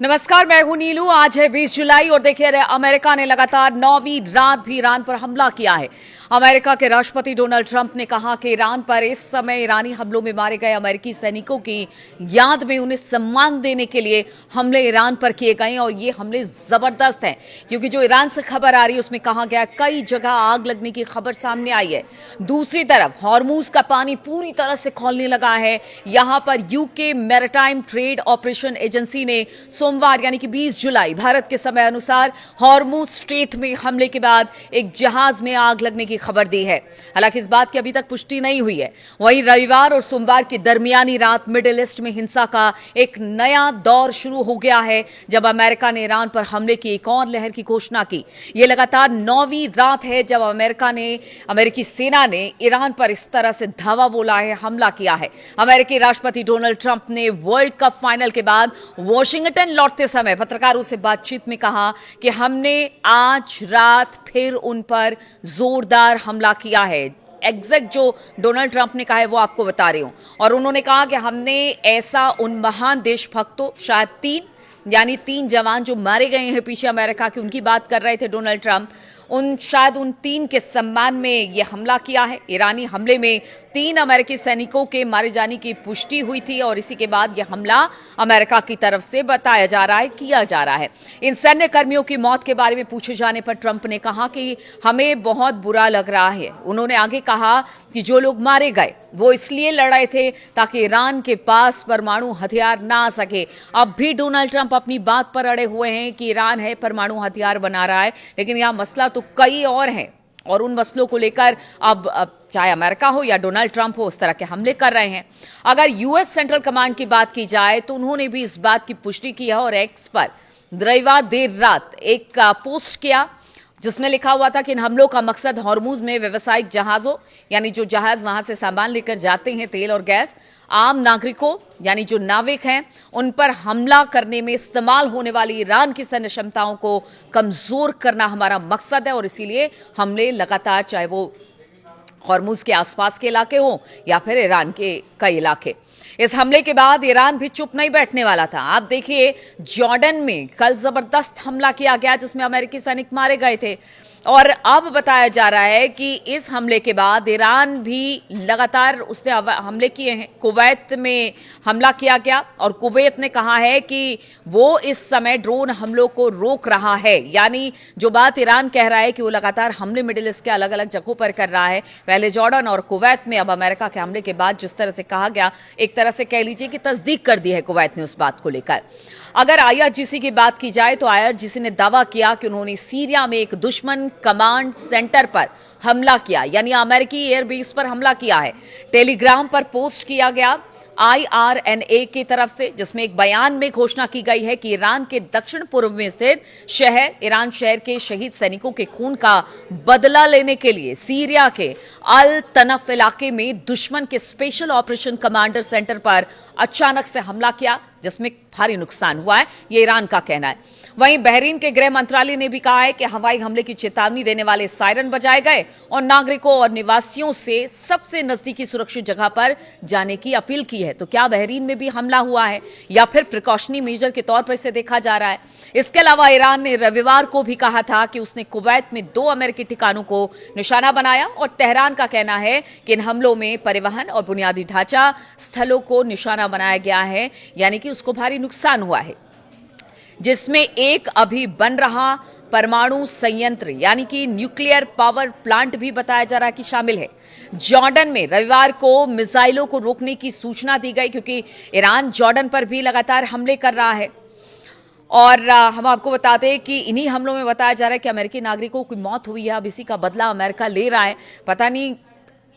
नमस्कार, मैं हूं नीलू। आज है 20 जुलाई और देखिए अमेरिका ने लगातार 9वीं रात भी ईरान पर हमला किया है। अमेरिका के राष्ट्रपति डोनाल्ड ट्रंप ने कहा कि ईरान पर इस समय ईरानी हमलों में मारे गए अमेरिकी सैनिकों की याद में उन्हें सम्मान देने के लिए हमले ईरान पर किए गए और ये हमले जबरदस्त हैं, क्योंकि जो ईरान से खबर आ रही है उसमें कहा गया कई जगह आग लगने की खबर सामने आई है। दूसरी तरफ हॉर्मूज का पानी पूरी तरह से खौलने लगा है। यहां पर UK maritime trade operation agency ने सोमवार यानी कि 20 जुलाई भारत के समय अनुसार हॉर्मूज स्ट्रेट में हमले के बाद एक जहाज में आग लगने की खबर दी है। हालांकि इस बात की अभी तक पुष्टि नहीं हुई है। वहीं रविवार और सोमवार की दरमियानी रात मिडिल ईस्ट में हिंसा का एक नया दौर शुरू हो गया है, जब अमेरिका ने ईरान पर हमले की एक और लहर की घोषणा की। यह लगातार 9वीं रात है जब अमेरिकी सेना ने ईरान पर इस तरह से धावा बोला है, हमला किया है। अमेरिकी राष्ट्रपति डोनाल्ड ट्रंप ने वर्ल्ड कप फाइनल के बाद वॉशिंगटन लौटते समय पत्रकारों से बातचीत में कहा कि हमने आज रात फिर उन पर जोरदार हमला किया है। एग्जैक्ट जो डोनाल्ड ट्रंप ने कहा है वो आपको बता रही हूं। और उन्होंने कहा कि हमने ऐसा उन महान देशभक्तों, शायद तीन जवान जो मारे गए हैं पीछे अमेरिका के, उनकी बात कर रहे थे डोनाल्ड ट्रंप, शायद उन 3 के सम्मान में यह हमला किया है। ईरानी हमले में 3 अमेरिकी सैनिकों के मारे जाने की पुष्टि हुई थी और इसी के बाद यह हमला अमेरिका की तरफ से बताया जा रहा है, किया जा रहा है। इन सैन्य कर्मियों की मौत के बारे में पूछे जाने पर ट्रंप ने कहा कि हमें बहुत बुरा लग रहा है। उन्होंने आगे कहा कि जो लोग मारे गए वो इसलिए लड़ रहे थे ताकि ईरान के पास परमाणु हथियार ना आ सके। अब भी डोनाल्ड ट्रंप अपनी बात पर अड़े हुए हैं कि ईरान है परमाणु हथियार बना रहा है, लेकिन यह मसला तो कई और हैं और उन मसलों को लेकर अब चाहे अमेरिका हो या डोनाल्ड ट्रंप हो, उस तरह के हमले कर रहे हैं। अगर यूएस सेंट्रल कमांड की बात की जाए तो उन्होंने भी इस बात की पुष्टि की है और एक्स पर रविवार देर रात एक पोस्ट किया जिसमें लिखा हुआ था कि इन हमलों का मकसद हॉर्मूज में व्यावसायिक जहाजों, यानी जो जहाज वहां से सामान लेकर जाते हैं, तेल और गैस, आम नागरिकों यानी जो नाविक हैं, उन पर हमला करने में इस्तेमाल होने वाली ईरान की सैन्य क्षमताओं को कमजोर करना हमारा मकसद है और इसीलिए हमले लगातार, चाहे वो हॉर्मूज के आसपास के इलाके हों या फिर ईरान के कई इलाके। इस हमले के बाद ईरान भी चुप नहीं बैठने वाला था। आप देखिए, जॉर्डन में कल जबरदस्त हमला किया गया जिसमें अमेरिकी सैनिक मारे गए थे और अब बताया जा रहा है कि इस हमले के बाद ईरान भी लगातार उसने हमले किए हैं। कुवैत में हमला किया गया और कुवैत ने कहा है कि वो इस समय ड्रोन हमलों को रोक रहा है। यानी जो बात ईरान कह रहा है कि वो लगातार हमले मिडिल ईस्ट के अलग अलग जगहों पर कर रहा है, पहले जॉर्डन और कुवैत में, अब अमेरिका के हमले के बाद जिस तरह से कहा गया, एक तरह से कह लीजिए कि तस्दीक कर दी है कुवैत ने उस बात को लेकर। अगर आईआरजीसी की बात की जाए तो आईआरजीसी ने दावा किया कि उन्होंने सीरिया में एक दुश्मन कमांड सेंटर पर हमला किया, यानी अमेरिकी एयरबेस पर हमला किया है। टेलीग्राम पर पोस्ट किया गया IRNA की तरफ से, जिसमें एक बयान में घोषणा की गई है कि ईरान के दक्षिण पूर्व में स्थित ईरान शहर के शहीद सैनिकों के खून का बदला लेने के लिए सीरिया के अल तनफ इलाके में दुश्मन के स्पेशल ऑपरेशन कमांडर सेंटर पर अचानक से हमला किया, जिसमें भारी नुकसान हुआ है, ये ईरान का कहना है। वहीं बहरीन के गृह मंत्रालय ने भी कहा है कि हवाई हमले की चेतावनी देने वाले सायरन बजाए गए और नागरिकों और निवासियों से सबसे नजदीकी सुरक्षित जगह पर जाने की अपील की है। तो क्या बहरीन में भी हमला हुआ है या फिर प्रिकॉशनरी मेजर के तौर पर इसे देखा जा रहा है? इसके अलावा ईरान ने रविवार को भी कहा था कि उसने कुवैत में 2 अमेरिकी ठिकानों को निशाना बनाया और तेहरान का कहना है कि इन हमलों में परिवहन और बुनियादी ढांचा स्थलों को निशाना बनाया गया है, यानी कि उसको भारी नुकसान हुआ है, जिसमें एक अभी बन रहा परमाणु संयंत्र यानी कि न्यूक्लियर पावर प्लांट भी बताया जा रहा है कि शामिल है। जॉर्डन में रविवार को मिसाइलों को रोकने की सूचना दी गई, क्योंकि ईरान जॉर्डन पर भी लगातार हमले कर रहा है। और हम आपको बताते हैं कि इन्हीं हमलों में बताया जा रहा है कि अमेरिकी नागरिकों की मौत हुई है। अब इसी का बदला अमेरिका ले रहा है। पता नहीं,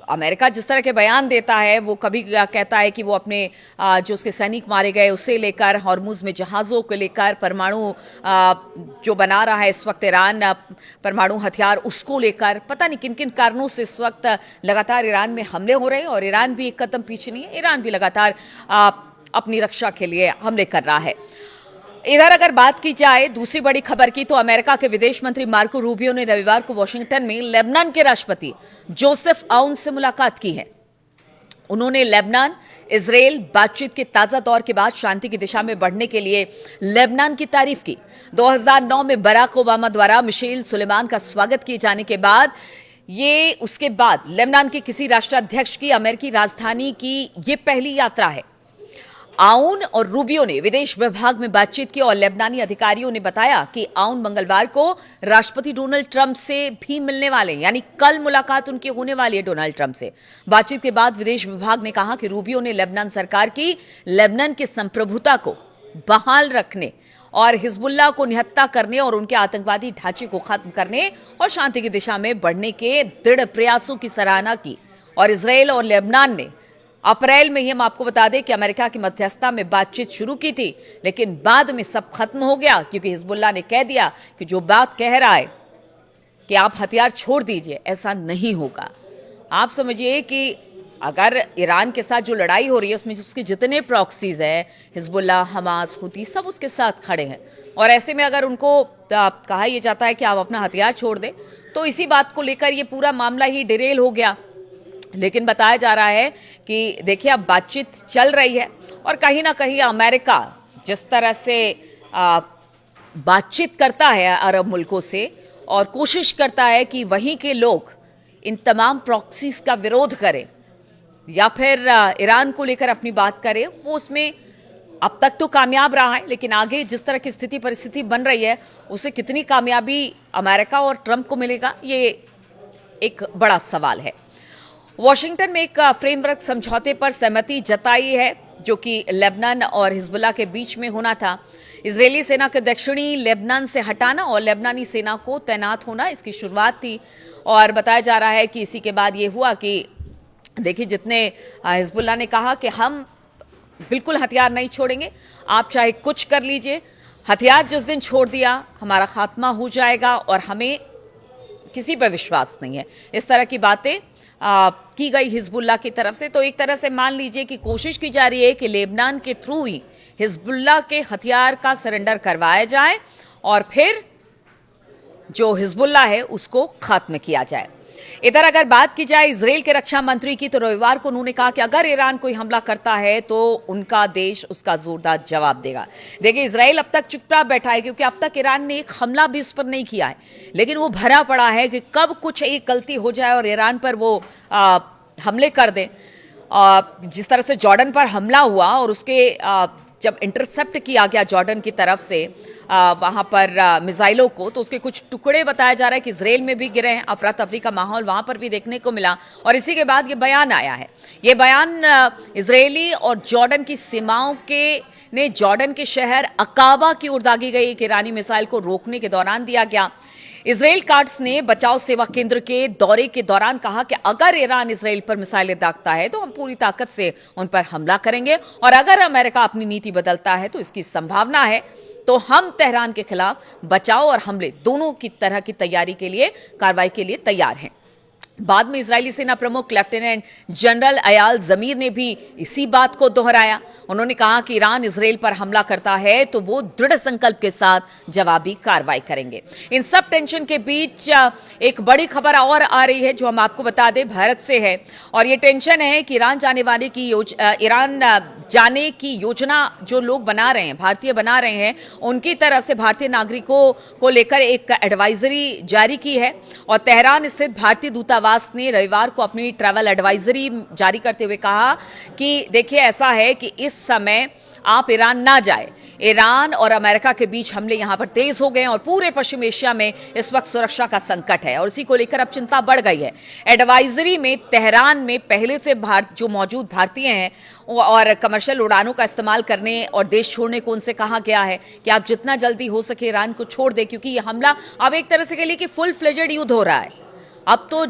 अमेरिका जिस तरह के बयान देता है, वो कभी कहता है कि वो अपने जो उसके सैनिक मारे गए उससे लेकर हॉर्मूज में जहाज़ों को लेकर परमाणु जो बना रहा है इस वक्त ईरान परमाणु हथियार, उसको लेकर पता नहीं किन किन कारणों से इस वक्त लगातार ईरान में हमले हो रहे हैं और ईरान भी एक कदम पीछे नहीं है। ईरान भी लगातार अपनी रक्षा के लिए हमले कर रहा है। इधर अगर बात की जाए दूसरी बड़ी खबर की, तो अमेरिका के विदेश मंत्री मार्को रूबियो ने रविवार को वॉशिंगटन में लेबनान के राष्ट्रपति जोसेफ आउन से मुलाकात की है। उन्होंने लेबनान इजराइल बातचीत के ताजा दौर के बाद शांति की दिशा में बढ़ने के लिए लेबनान की तारीफ की। 2009 में बराक ओबामा द्वारा मिशेल सुलेमान का स्वागत किए जाने के बाद उसके बाद लेबनान के किसी राष्ट्राध्यक्ष की अमेरिकी राजधानी की ये पहली यात्रा है। आउन और रूबियो ने विदेश विभाग में बातचीत की और लेबनानी अधिकारियों ने बताया कि आउन मंगलवार को राष्ट्रपति डोनाल्ड ट्रंप से भी मिलने वाले हैं, यानी कल मुलाकात उनकी होने वाली है डोनाल्ड ट्रंप से। बातचीत के बाद विदेश विभाग ने कहा कि रूबियो ने लेबनान सरकार की लेबनान की संप्रभुता को बहाल रखने और हिजबुल्लाह को निहत्था करने और उनके आतंकवादी ढांचे को खत्म करने और शांति की दिशा में बढ़ने के दृढ़ प्रयासों की सराहना की। और इजराइल और लेबनान ने अप्रैल में ही, हम आपको बता दें कि अमेरिका की मध्यस्थता में बातचीत शुरू की थी, लेकिन बाद में सब खत्म हो गया क्योंकि हिजबुल्लाह ने कह दिया कि जो बात कह रहा है कि आप हथियार छोड़ दीजिए, ऐसा नहीं होगा। आप समझिए कि अगर ईरान के साथ जो लड़ाई हो रही है उसमें उसके जितने प्रॉक्सीज हैं, हिजबुल्लाह, हमास, हुती, सब उसके साथ खड़े हैं। और ऐसे में अगर उनको कहा यह जाता है कि आप अपना हथियार छोड़ दें, तो इसी बात को लेकर ये पूरा मामला ही डिरेल हो गया। लेकिन बताया जा रहा है कि देखिए अब बातचीत चल रही है और कहीं ना कहीं अमेरिका जिस तरह से बातचीत करता है अरब मुल्कों से और कोशिश करता है कि वहीं के लोग इन तमाम प्रॉक्सीज का विरोध करें या फिर ईरान को लेकर अपनी बात करें, वो उसमें अब तक तो कामयाब रहा है, लेकिन आगे जिस तरह की स्थिति परिस्थिति बन रही है उसे कितनी कामयाबी अमेरिका और ट्रंप को मिलेगा, ये एक बड़ा सवाल है। वॉशिंगटन में एक फ्रेमवर्क समझौते पर सहमति जताई है जो कि लेबनान और हिजबुल्लाह के बीच में होना था। इजरायली सेना के दक्षिणी लेबनान से हटाना और लेबनानी सेना को तैनात होना इसकी शुरुआत थी। और बताया जा रहा है कि इसी के बाद ये हुआ कि देखिए जितने हिजबुल्लाह ने कहा कि हम बिल्कुल हथियार नहीं छोड़ेंगे, आप चाहे कुछ कर लीजिए, हथियार जिस दिन छोड़ दिया हमारा खात्मा हो जाएगा और हमें किसी पर विश्वास नहीं है। इस तरह की बातें की गई हिजबुल्लाह की तरफ से। तो एक तरह से मान लीजिए कि कोशिश की जा रही है कि लेबनान के थ्रू ही हिजबुल्लाह के हथियार का सरेंडर करवाया जाए और फिर जो हिजबुल्लाह है उसको खत्म किया जाए। इधर अगर बात की जाए इजराइल के रक्षा मंत्री की, तो रविवार को उन्होंने कहा कि अगर ईरान कोई हमला करता है तो उनका देश उसका जोरदार जवाब देगा। देखिए इजराइल अब तक चुपचाप बैठा है क्योंकि अब तक ईरान ने एक हमला भी उस पर नहीं किया है, लेकिन वो भरा पड़ा है कि कब कुछ एक गलती हो जाए और ईरान पर वो हमले कर दे। जिस तरह से जॉर्डन पर हमला हुआ और उसके जब इंटरसेप्ट किया गया जॉर्डन की तरफ से वहां पर मिसाइलों को, तो उसके कुछ टुकड़े बताया जा रहा है कि इजराइल में भी गिरे हैं। अफरा तफरी का माहौल वहां पर भी देखने को मिला और इसी के बाद ये बयान आया है। ये बयान इजरायली और जॉर्डन की सीमाओं के ने जॉर्डन के शहर अकाबा की ओर दागी गई एक ईरानी मिसाइल को रोकने के दौरान दिया गया। इजराइल कार्ड्स ने बचाव सेवा केंद्र के दौरे के दौरान कहा कि अगर ईरान इजराइल पर मिसाइलें दागता है तो हम पूरी ताकत से उन पर हमला करेंगे और अगर अमेरिका अपनी नीति बदलता है तो इसकी संभावना है, तो हम तेहरान के खिलाफ बचाव और हमले दोनों की तरह की तैयारी के लिए, कार्रवाई के लिए तैयार हैं। बाद में इजरायली सेना प्रमुख लेफ्टिनेंट जनरल अयाल जमीर ने भी इसी बात को दोहराया। उन्होंने कहा कि ईरान इजराइल पर हमला करता है तो वो दृढ़ संकल्प के साथ जवाबी कार्रवाई करेंगे। इन सब टेंशन के बीच एक बड़ी खबर और आ रही है जो हम आपको बता दें, भारत से है। और ये टेंशन है कि ईरान जाने की योजना जो लोग बना रहे हैं, भारतीय बना रहे हैं, उनकी तरफ से भारतीय नागरिकों को लेकर एक एडवाइजरी जारी की है। और तेहरान स्थित भारतीय दूतावास ने रविवार को अपनी ट्रैवल एडवाइजरी जारी करते हुए कहा कि देखिए ऐसा है कि इस समय आप ईरान ना जाए। ईरान और अमेरिका के बीच हमले यहां पर तेज हो गए और पूरे पश्चिम एशिया में इस वक्त सुरक्षा का संकट है और इसी को लेकर अब चिंता बढ़ गई है। एडवाइजरी में तेहरान में पहले से जो मौजूद भारतीय हैं और कमर्शियल उड़ानों का इस्तेमाल करने और देश छोड़ने को उनसे कहा गया है कि आप जितना जल्दी हो सके ईरान को छोड़ दें, क्योंकि ये हमला अब एक तरह से कह लीजिए कि फुल फ्लेजेड युद्ध हो रहा है। अब तो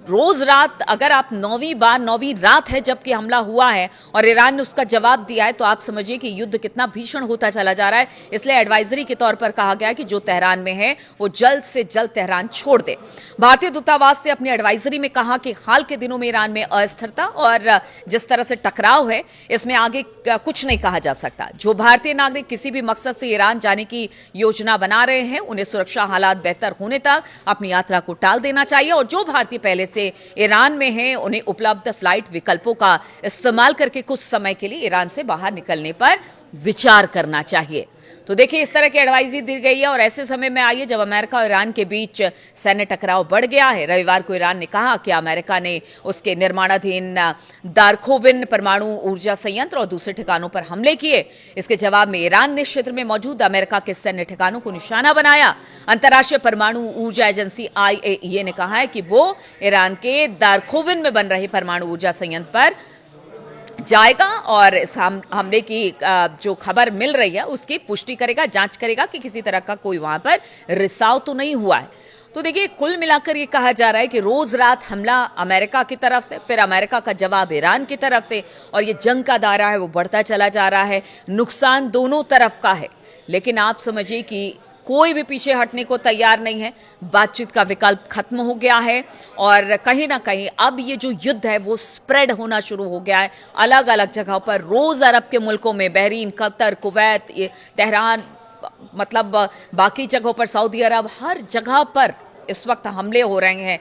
रोज रात, अगर आप नौवीं रात है जबकि हमला हुआ है और ईरान ने उसका जवाब दिया है, तो आप समझिए कि युद्ध कितना भीषण होता चला जा रहा है। इसलिए एडवाइजरी के तौर पर कहा गया कि जो तेहरान में है वो जल्द से जल्द तेहरान छोड़ दे। भारतीय दूतावास ने अपनी एडवाइजरी में कहा कि हाल के दिनों में ईरान में अस्थिरता और जिस तरह से टकराव है, इसमें आगे कुछ नहीं कहा जा सकता। जो भारतीय नागरिक किसी भी मकसद से ईरान जाने की योजना बना रहे हैं, उन्हें सुरक्षा हालात बेहतर होने तक अपनी यात्रा को टाल देना चाहिए और जो भारतीय पहले से से ईरान में हैं उन्हें उपलब्ध फ्लाइट विकल्पों का इस्तेमाल करके कुछ समय के लिए ईरान से बाहर निकलने पर विचार करना चाहिए। तो देखिए इस तरह की एडवाइजरी दी गई है और ऐसे समय में आइए जब अमेरिका और ईरान के बीच सैन्य टकराव बढ़ गया है। रविवार को ईरान ने कहा कि अमेरिका ने उसके निर्माणाधीन दारखोबिन परमाणु ऊर्जा संयंत्र और दूसरे ठिकानों पर हमले किए। इसके जवाब में ईरान ने क्षेत्र में मौजूद अमेरिका के सैन्य ठिकानों को निशाना बनाया। अंतर्राष्ट्रीय परमाणु ऊर्जा एजेंसी IAEA ने कहा है कि वो ईरान के दारखोबिन में बन रहे परमाणु ऊर्जा संयंत्र पर जाएगा और इस हमले की जो खबर मिल रही है उसकी पुष्टि करेगा, जांच करेगा कि किसी तरह का कोई वहां पर रिसाव तो नहीं हुआ है। तो देखिए कुल मिलाकर ये कहा जा रहा है कि रोज रात हमला अमेरिका की तरफ से, फिर अमेरिका का जवाब ईरान की तरफ से, और ये जंग का दायरा है वो बढ़ता चला जा रहा है। नुकसान दोनों तरफ का है, लेकिन आप समझिए कि कोई भी पीछे हटने को तैयार नहीं है। बातचीत का विकल्प खत्म हो गया है और कहीं ना कहीं अब ये जो युद्ध है वो स्प्रेड होना शुरू हो गया है अलग अलग जगहों पर। रोज अरब के मुल्कों में, बहरीन, कतर, कुवैत, तेहरान, मतलब बाकी जगहों पर, सऊदी अरब, हर जगह पर इस वक्त हमले हो रहे हैं।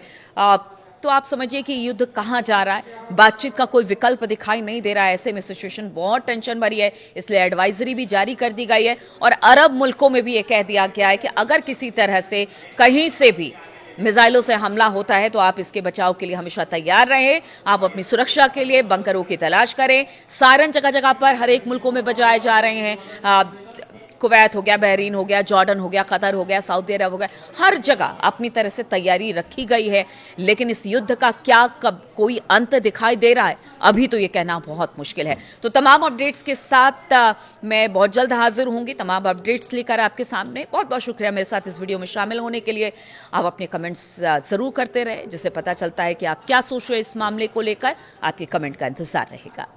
तो आप समझिए कि युद्ध कहाँ जा रहा है। बातचीत का कोई विकल्प दिखाई नहीं दे रहा है। ऐसे में सिचुएशन बहुत टेंशन भरी है, इसलिए एडवाइजरी भी जारी कर दी गई है और अरब मुल्कों में भी ये कह दिया गया है कि अगर किसी तरह से कहीं से भी मिसाइलों से हमला होता है तो आप इसके बचाव के लिए हमेशा तैयार रहें। आप अपनी सुरक्षा के लिए बंकरों की तलाश करें। सायरन जगह जगह पर हर एक मुल्कों में बजाए जा रहे हैं। कुवैत हो गया, बहरीन हो गया, जॉर्डन हो गया, कतर हो गया, सऊदी अरब हो गया, हर जगह अपनी तरह से तैयारी रखी गई है। लेकिन इस युद्ध का क्या कब कोई अंत दिखाई दे रहा है, अभी तो ये कहना बहुत मुश्किल है। तो तमाम अपडेट्स के साथ मैं बहुत जल्द हाजिर होंगी, तमाम अपडेट्स लेकर आपके सामने। बहुत बहुत शुक्रिया मेरे साथ इस वीडियो में शामिल होने के लिए। आप अपने कमेंट्स जरूर करते रहे, जिससे पता चलता है कि आप क्या सोच रहे हैं इस मामले को लेकर। आपके कमेंट का इंतजार रहेगा।